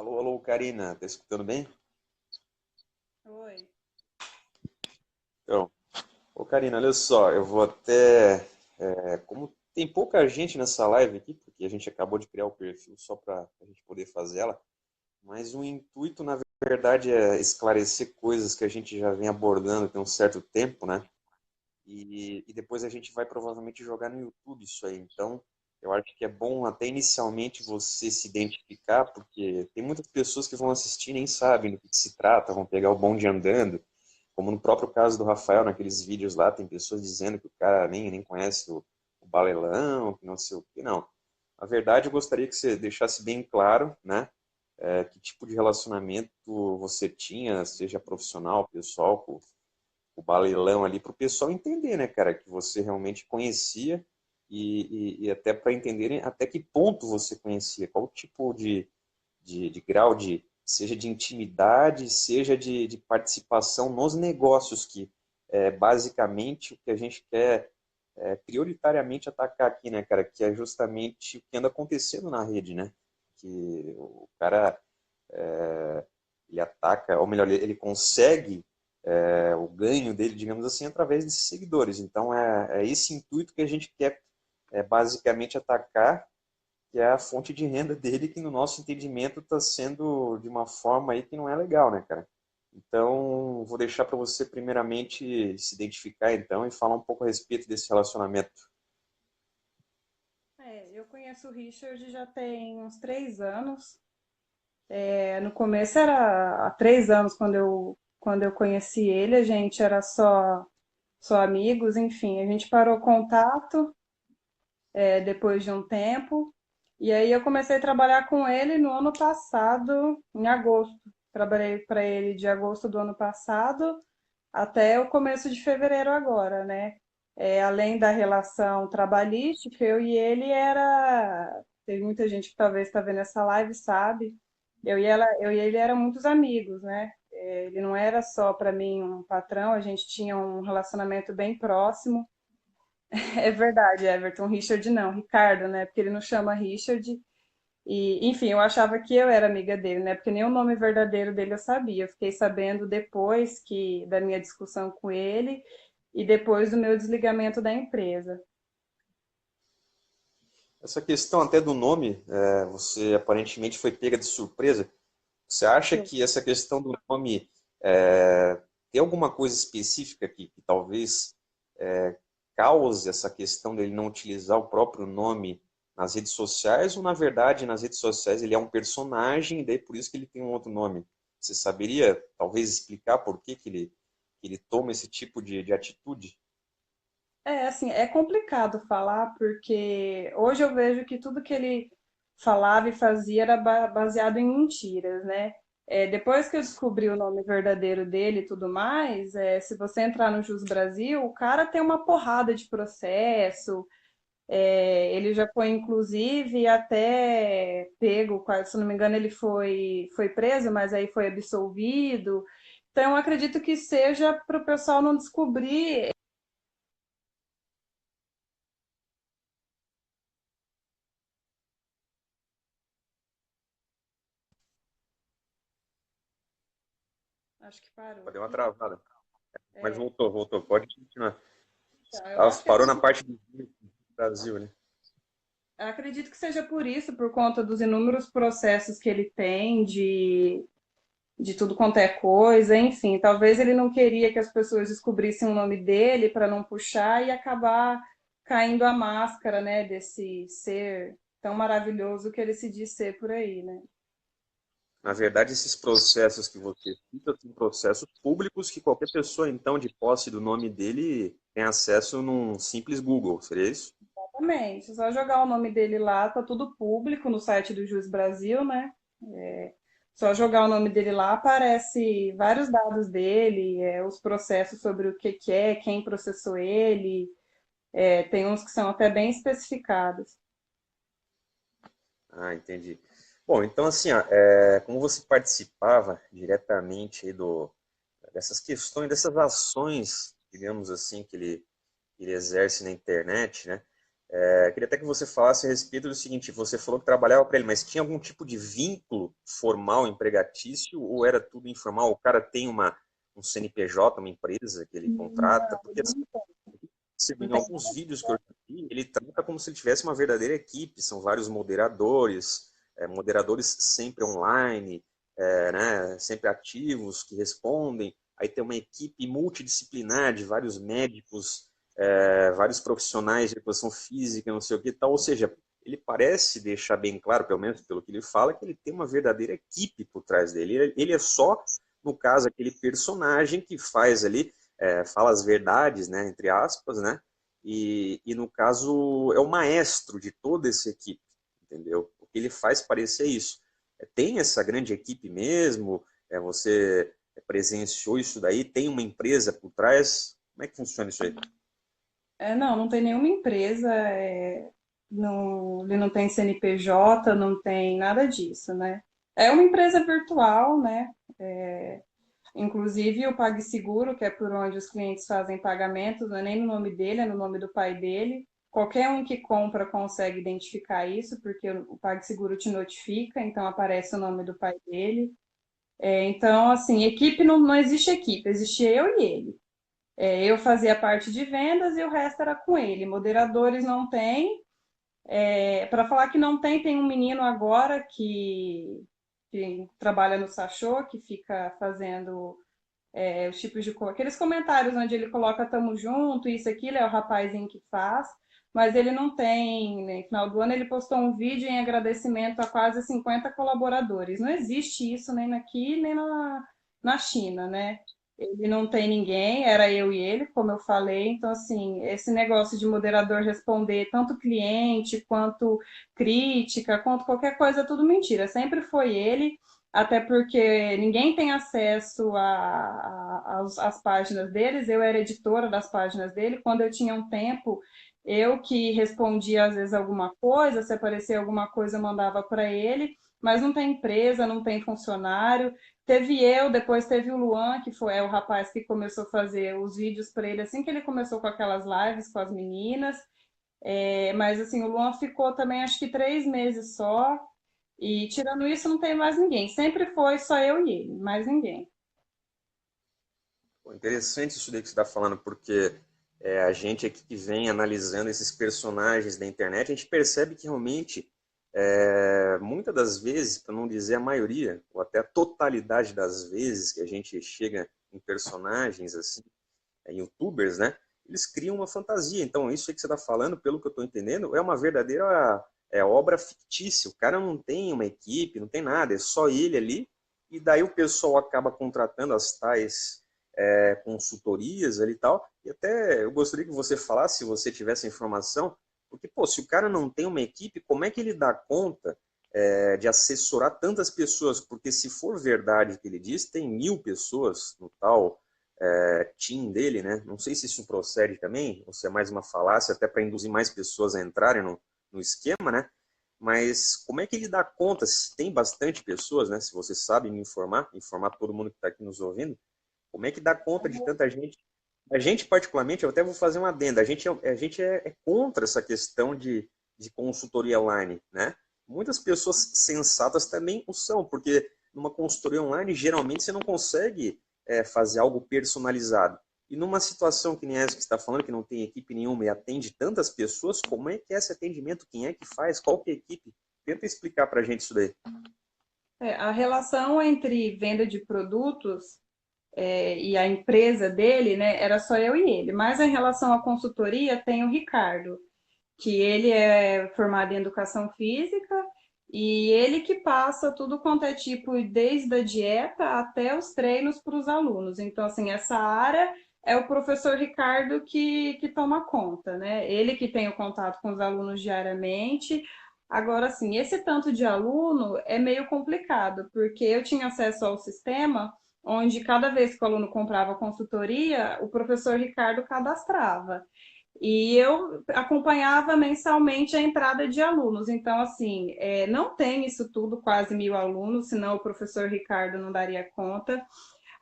Alô, alô, Karina, tá escutando bem? Oi. Então, ô Karina, olha só, eu vou até, como tem pouca gente nessa live aqui, porque a gente acabou de criar o perfil só para a gente poder fazer ela, mas o intuito, na verdade, é esclarecer coisas que a gente já vem abordando tem um certo tempo, né? E depois a gente vai provavelmente jogar no YouTube isso aí. Então, eu acho que é bom até inicialmente você se identificar, porque tem muitas pessoas que vão assistir e nem sabem do que se trata, vão pegar o bonde andando. Como no próprio caso do Rafael, naqueles vídeos lá, tem pessoas dizendo que o cara nem conhece o balelão, que não sei o que, não. Na verdade, eu gostaria que você deixasse bem claro, né, que tipo de relacionamento você tinha, seja profissional, pessoal, com o balelão ali, para o pessoal entender, né, cara, que você realmente conhecia e até para entenderem até que ponto você conhecia, qual tipo de grau de, seja de intimidade, seja de participação nos negócios, que é basicamente o que a gente quer prioritariamente atacar aqui, né, cara, que é justamente o que anda acontecendo na rede, né, que o cara, ele ataca, ou melhor, ele consegue o ganho dele, digamos assim, através desses seguidores. Então, é esse intuito que a gente quer basicamente atacar, que é a fonte de renda dele, que no nosso entendimento está sendo de uma forma aí que não é legal, né, cara? Então, vou deixar para você primeiramente se identificar então e falar um pouco a respeito desse relacionamento. Eu conheço o Richard já tem uns 3 anos. No começo era há 3 anos quando eu conheci ele, a gente era só amigos, enfim, a gente parou o contato depois de um tempo. E aí eu comecei a trabalhar com ele no ano passado, em agosto. Trabalhei para ele de agosto do ano passado até o começo de fevereiro agora, né? Além da relação trabalhística, eu e ele era. Tem muita gente que talvez está vendo essa live, sabe? Eu e ele eram muitos amigos, né? Ele não era só para mim um patrão, a gente tinha um relacionamento bem próximo. É verdade, Everton, Richard não, Ricardo, né? Porque ele não chama Richard. E, enfim, eu achava que eu era amiga dele, né? Porque nem o nome verdadeiro dele eu sabia. Eu fiquei sabendo depois que da minha discussão com ele e depois do meu desligamento da empresa. Essa questão até do nome, você aparentemente foi pega de surpresa. Você acha Sim. que essa questão do nome tem alguma coisa específica que talvez cause essa questão dele não utilizar o próprio nome nas redes sociais, ou na verdade nas redes sociais ele é um personagem e daí por isso que ele tem um outro nome? Você saberia talvez explicar por que ele toma esse tipo de atitude? Assim, é complicado falar porque hoje eu vejo que tudo que ele falava e fazia era baseado em mentiras, né? Depois que eu descobri o nome verdadeiro dele e tudo mais, se você entrar no Jus Brasil, o cara tem uma porrada de processo. Ele já foi, inclusive, até pego, se não me engano, ele foi preso, mas aí foi absolvido. Então, eu acredito que seja para o pessoal não descobrir. Acho que parou Deu uma aqui. travada. Mas É, voltou. Pode continuar. então, eu Ela acho que é parou na por, parte do Brasil, né? eu acredito que seja por isso, por conta dos inúmeros processos que ele tem de tudo quanto é coisa, enfim. Talvez ele não queria que as pessoas descobrissem o nome dele para não puxar e acabar caindo a máscara, né, desse ser tão maravilhoso que ele se diz ser por aí, né? Na verdade, esses processos que você cita são processos públicos que qualquer pessoa, então, de posse do nome dele, tem acesso num simples Google, seria isso? Exatamente. É só jogar o nome dele lá, tá tudo público no site do Juiz Brasil, né? Só jogar o nome dele lá, aparece vários dados dele, os processos sobre o que é, quem processou ele, tem uns que são até bem especificados. Ah, entendi. Bom, então, assim, ó, como você participava diretamente aí dessas questões, dessas ações, digamos assim, que ele exerce na internet, né? Queria até que você falasse a respeito do seguinte, você falou que trabalhava para ele, mas tinha algum tipo de vínculo formal, empregatício, ou era tudo informal? O cara tem um CNPJ, uma empresa que ele contrata? Não, Porque assim, não em tem alguns nada. vídeos que eu já vi, ele trata como se ele tivesse uma verdadeira equipe, são vários moderadores, moderadores sempre online, né, sempre ativos, que respondem, aí tem uma equipe multidisciplinar de vários médicos, vários profissionais de educação física, não sei o que tal, ou seja, ele parece deixar bem claro, pelo menos pelo que ele fala, que ele tem uma verdadeira equipe por trás dele. Ele é só, no caso, aquele personagem que faz ali, fala as verdades, né, entre aspas, né, e no caso é o maestro de toda essa equipe, entendeu? O que ele faz parecer isso. Tem essa grande equipe mesmo, você presenciou isso daí, tem uma empresa por trás, como é que funciona isso aí? Não, não tem nenhuma empresa, não, ele não tem CNPJ, não tem nada disso, né? É uma empresa virtual, né? Inclusive o PagSeguro, que é por onde os clientes fazem pagamentos, não é nem no nome dele, é no nome do pai dele. Qualquer um que compra consegue identificar isso, porque o PagSeguro te notifica, então aparece o nome do pai dele. Então, assim, equipe não existe equipe, existe eu e ele. Eu fazia parte de vendas e o resto era com ele. Moderadores não tem. Para falar que não tem, tem um menino agora que trabalha no Sachô, que fica fazendo os tipos de aqueles comentários onde ele coloca tamo junto, isso, aquilo, é o rapazinho que faz, mas ele não tem, né, no final do ano ele postou um vídeo em agradecimento a quase 50 colaboradores. Não existe isso nem aqui, nem na China, né? Ele não tem ninguém, era eu e ele, como eu falei. Então, assim, esse negócio de moderador responder tanto cliente quanto crítica, quanto qualquer coisa, é tudo mentira. Sempre foi ele, até porque ninguém tem acesso às páginas deles. Eu era editora das páginas dele. Quando eu tinha um tempo, eu que respondia às vezes alguma coisa, se aparecia alguma coisa, eu mandava para ele. Mas não tem empresa, não tem funcionário. Teve eu, depois teve o Luan, que é o rapaz que começou a fazer os vídeos para ele assim que ele começou com aquelas lives com as meninas. Mas assim, o Luan ficou também acho que 3 meses só. E tirando isso, não tem mais ninguém. Sempre foi só eu e ele, mais ninguém. Pô, interessante isso daí que você está falando, porque a gente aqui que vem analisando esses personagens da internet, a gente percebe que realmente, muitas das vezes, para não dizer a maioria, ou até a totalidade das vezes que a gente chega em personagens assim, youtubers, né? Eles criam uma fantasia. Então, isso aí que você está falando, pelo que eu estou entendendo, é uma verdadeira obra fictícia. O cara não tem uma equipe, não tem nada, é só ele ali. E daí o pessoal acaba contratando as tais consultorias ali e tal. E até eu gostaria que você falasse, se você tivesse informação, porque, pô, se o cara não tem uma equipe, como é que ele dá conta de assessorar tantas pessoas? Porque se for verdade o que ele diz, tem 1.000 pessoas no tal team dele, né? Não sei se isso procede também, ou se é mais uma falácia, até para induzir mais pessoas a entrarem no esquema, né? Mas como é que ele dá conta? Se tem bastante pessoas, né? Se você sabe me informar todo mundo que está aqui nos ouvindo, como é que dá conta de tanta gente? A gente, particularmente, eu até vou fazer uma adenda, a gente é contra essa questão de consultoria online, né? Muitas pessoas sensatas também o são, porque numa consultoria online, geralmente você não consegue fazer algo personalizado. E numa situação que nem essa que você está falando, que não tem equipe nenhuma e atende tantas pessoas, como é que é esse atendimento? Quem é que faz? Qual que é a equipe? Tenta explicar para a gente isso daí. A relação entre venda de produtos e a empresa dele, né, era só eu e ele. Mas em relação à consultoria, tem o Ricardo, que ele é formado em educação física e ele que passa tudo quanto é tipo, desde a dieta até os treinos para os alunos. Então, assim, essa área é o professor Ricardo que toma conta, né? Ele que tem o contato com os alunos diariamente. Agora, assim, esse tanto de aluno é meio complicado, porque eu tinha acesso ao sistema onde cada vez que o aluno comprava consultoria, o professor Ricardo cadastrava. E eu acompanhava mensalmente a entrada de alunos. Então, assim, não tem isso tudo, quase 1.000 alunos, senão o professor Ricardo não daria conta.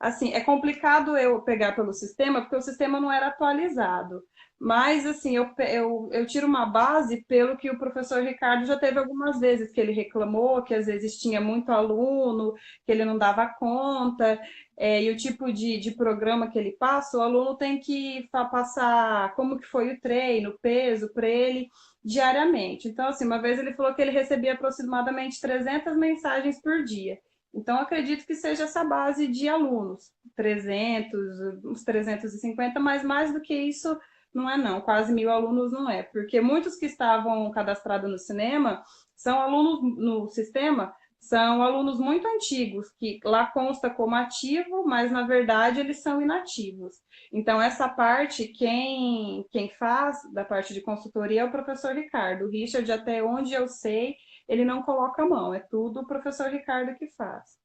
Assim, é complicado eu pegar pelo sistema, porque o sistema não era atualizado. Mas, assim, eu tiro uma base pelo que o professor Ricardo já teve algumas vezes, que ele reclamou, que às vezes tinha muito aluno, que ele não dava conta, e o tipo de programa que ele passa, o aluno tem que passar como que foi o treino, o peso para ele diariamente. Então, assim, uma vez ele falou que ele recebia aproximadamente 300 mensagens por dia. Então, acredito que seja essa base de alunos, 300, uns 350, mas mais do que isso não é não, quase 1.000 alunos não é, porque muitos que estavam cadastrados no cinema são alunos no sistema, são alunos muito antigos, que lá consta como ativo, mas na verdade eles são inativos. Então, essa parte, quem faz da parte de consultoria é o professor Ricardo. O Richard, até onde eu sei, ele não coloca a mão, é tudo o professor Ricardo que faz.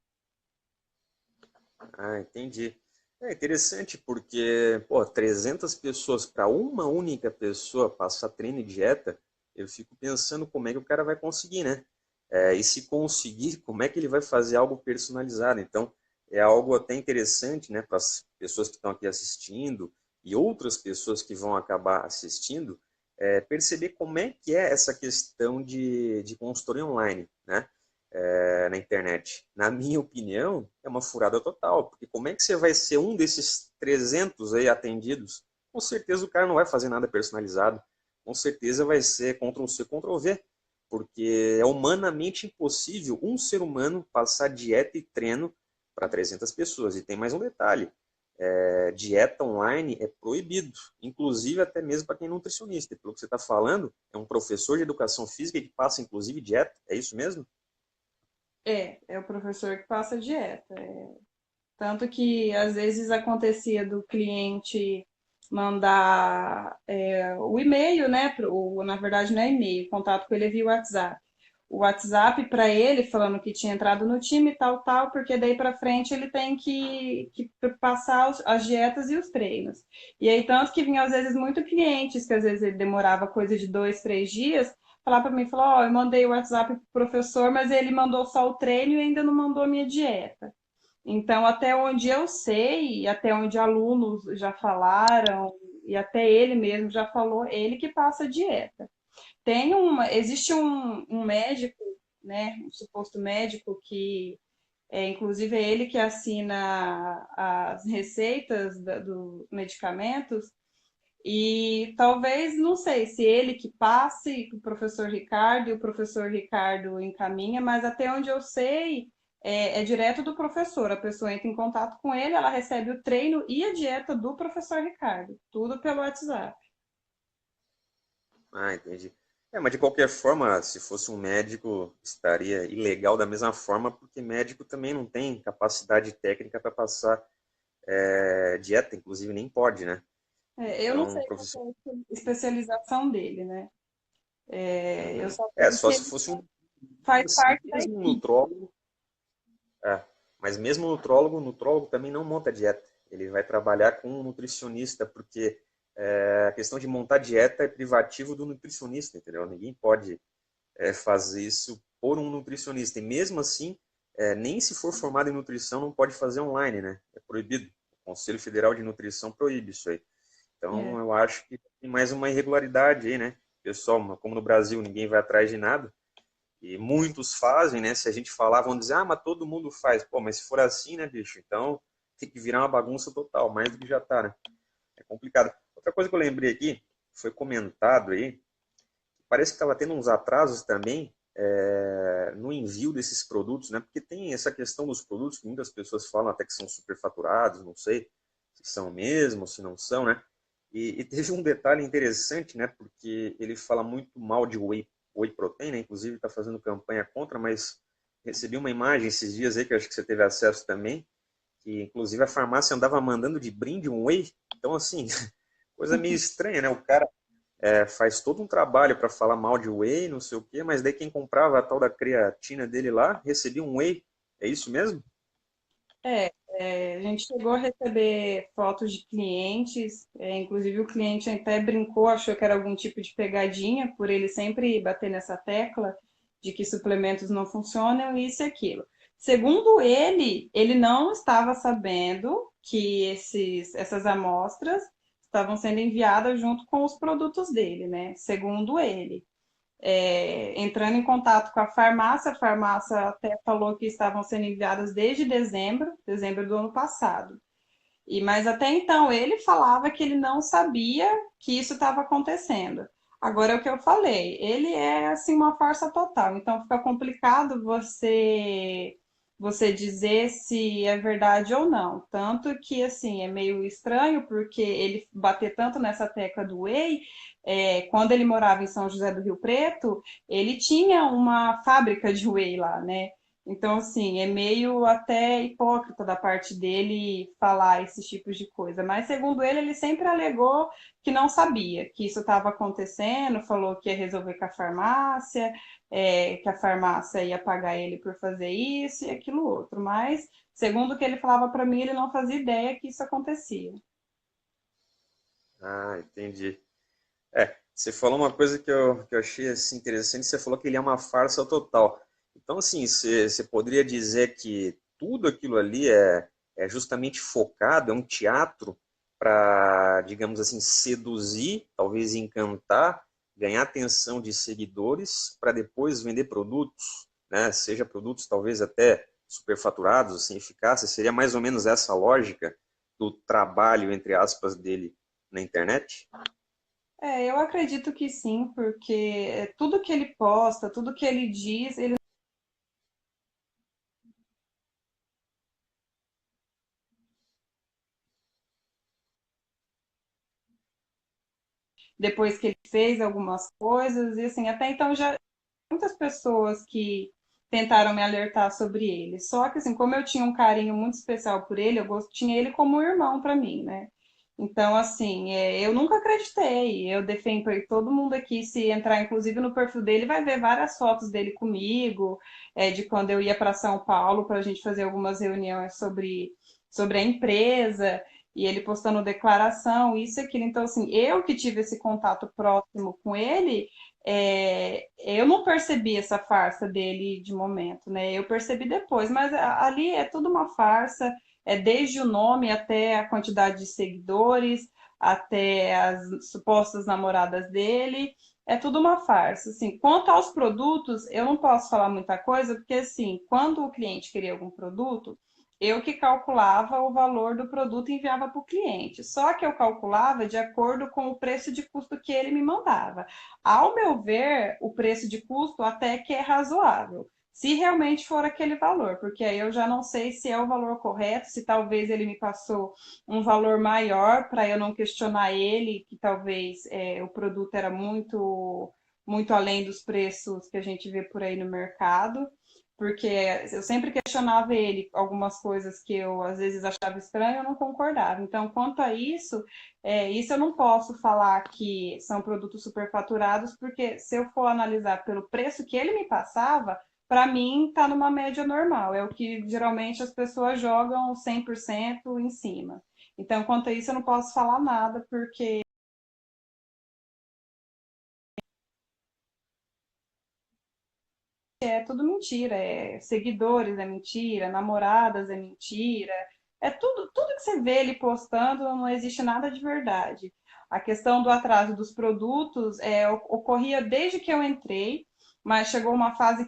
Ah, entendi. É interessante porque, pô, 300 pessoas para uma única pessoa passar treino e dieta, eu fico pensando como é que o cara vai conseguir, né? E se conseguir, como é que ele vai fazer algo personalizado? Então, é algo até interessante, né, para as pessoas que estão aqui assistindo e outras pessoas que vão acabar assistindo, perceber como é que é essa questão de consultoria online, né? Na internet. Na minha opinião, é uma furada total, porque como é que você vai ser um desses 300 aí atendidos? Com certeza o cara não vai fazer nada personalizado, com certeza vai ser Ctrl+C, Ctrl+V, porque é humanamente impossível um ser humano passar dieta e treino para 300 pessoas. E tem mais um detalhe, dieta online é proibido, inclusive até mesmo para quem é nutricionista. Pelo que você está falando, é um professor de educação física que passa inclusive dieta, é isso mesmo? É o professor que passa dieta. Tanto que às vezes acontecia do cliente mandar o e-mail, né? Na verdade, não é e-mail, contato com ele é via WhatsApp. O WhatsApp para ele falando que tinha entrado no time, tal, tal, porque daí para frente ele tem que passar as dietas e os treinos. E aí, tanto que vinha às vezes muito clientes, que às vezes ele demorava coisa de 2, 3 dias, falar para mim, falar, ó, eu mandei o WhatsApp pro professor, mas ele mandou só o treino e ainda não mandou a minha dieta. Então, até onde eu sei, e até onde alunos já falaram, e até ele mesmo já falou, ele que passa a dieta. Existe um médico, né, um suposto médico que inclusive é ele que assina as receitas dos medicamentos, e talvez, não sei, se ele que passe para o professor Ricardo e o professor Ricardo encaminha, mas até onde eu sei, é direto do professor. A pessoa entra em contato com ele, ela recebe o treino e a dieta do professor Ricardo, tudo pelo WhatsApp. Ah, entendi. Mas de qualquer forma, se fosse um médico, estaria ilegal da mesma forma, porque médico também não tem capacidade técnica para passar dieta, inclusive nem pode, né? Eu não Então, sei professor. qual é a especialização dele, né? Eu Uhum. só sei que Só se ele fosse um. faz Assim, parte da mesmo um equipe. nutrólogo. Mas mesmo o nutrólogo também não monta dieta. Ele vai trabalhar com um nutricionista, porque a questão de montar dieta é privativo do nutricionista, entendeu? Ninguém pode fazer isso por um nutricionista. E mesmo assim, nem se for formado em nutrição, não pode fazer online, né? É proibido. O Conselho Federal de Nutrição proíbe isso aí. É, Então, eu acho que tem mais uma irregularidade aí, né? Pessoal, como no Brasil ninguém vai atrás de nada, e muitos fazem, né? Se a gente falar, vão dizer, ah, mas todo mundo faz. Pô, mas se for assim, né, bicho? Então tem que virar uma bagunça total, mais do que já tá, né? É complicado. Outra coisa que eu lembrei aqui, foi comentado aí, parece que estava tendo uns atrasos também no envio desses produtos, né? Porque tem essa questão dos produtos que muitas pessoas falam até que são superfaturados, não sei se são mesmo, se não são, né? E teve um detalhe interessante, né? Porque ele fala muito mal de whey protein, né? Inclusive está fazendo campanha contra, mas recebi uma imagem esses dias aí que eu acho que você teve acesso também, que inclusive a farmácia andava mandando de brinde um whey. Então, assim, coisa meio estranha, né? O cara faz todo um trabalho para falar mal de whey, não sei o quê, mas daí quem comprava a tal da creatina dele lá recebia um whey. É isso mesmo? a gente chegou a receber fotos de clientes, inclusive o cliente até brincou, achou que era algum tipo de pegadinha, por ele sempre bater nessa tecla de que suplementos não funcionam, isso e aquilo. Segundo ele, ele não estava sabendo que essas amostras estavam sendo enviadas junto com os produtos dele, né? Segundo ele. Entrando em contato com a farmácia até falou que estavam sendo enviadas desde dezembro do ano passado. Mas até então ele falava que ele não sabia que isso estava acontecendo. Agora é o que eu falei, ele é assim uma farsa total, então fica complicado você dizer se é verdade ou não. Tanto que assim é meio estranho porque ele bater tanto nessa tecla do whey, quando ele morava em São José do Rio Preto, ele tinha uma fábrica de whey lá, né? Então, assim, é meio até hipócrita da parte dele falar esses tipos de coisa. Mas, segundo ele, ele sempre alegou que não sabia que isso estava acontecendo, falou que ia resolver com a farmácia, que a farmácia ia pagar ele por fazer isso e aquilo outro. Mas, segundo o que ele falava para mim, ele não fazia ideia que isso acontecia. Ah, entendi. Você falou uma coisa que eu achei assim, interessante, você falou que ele é uma farsa total. Então, assim, você poderia dizer que tudo aquilo ali é justamente focado, é um teatro para, digamos assim, seduzir, talvez encantar, ganhar atenção de seguidores para depois vender produtos, né? Seja produtos talvez até superfaturados, sem eficácia, seria mais ou menos essa a lógica do trabalho, entre aspas, dele na internet? Eu acredito que sim, porque tudo que ele posta, tudo que ele diz, ele depois que ele fez algumas coisas, e assim, até então já muitas pessoas que tentaram me alertar sobre ele. Só que, assim, como eu tinha um carinho muito especial por ele, tinha ele como um irmão para mim, né? Então, assim, eu nunca acreditei. Eu defendo todo mundo aqui, se entrar, inclusive, no perfil dele, vai ver várias fotos dele comigo, de quando eu ia para São Paulo para a gente fazer algumas reuniões sobre a empresa, e ele postando declaração, isso e aquilo. Então, assim, eu que tive esse contato próximo com ele, eu não percebi essa farsa dele de momento, né? Eu percebi depois, mas ali é tudo uma farsa, desde o nome até a quantidade de seguidores, até as supostas namoradas dele, é tudo uma farsa. Assim, quanto aos produtos, eu não posso falar muita coisa, porque assim, quando o cliente queria algum produto, eu que calculava o valor do produto e enviava para o cliente. Só que eu calculava de acordo com o preço de custo que ele me mandava. Ao meu ver, o preço de custo até que é razoável. Se realmente for aquele valor, porque aí eu já não sei se é o valor correto, se talvez ele me passou um valor maior para eu não questionar ele, que talvez o produto era muito além dos preços que a gente vê por aí no mercado, porque eu sempre questionava ele algumas coisas que eu às vezes achava estranho, eu não concordava. Então, quanto a isso, isso eu não posso falar que são produtos superfaturados, porque se eu for analisar pelo preço que ele me passava, para mim está numa média normal. É o que geralmente as pessoas jogam 100% em cima. Então, quanto a isso, eu não posso falar nada, porque é tudo mentira. Seguidores é mentira, namoradas é mentira. Tudo que você vê ele postando, não existe nada de verdade. A questão do atraso dos produtos ocorria desde que eu entrei, mas chegou uma fase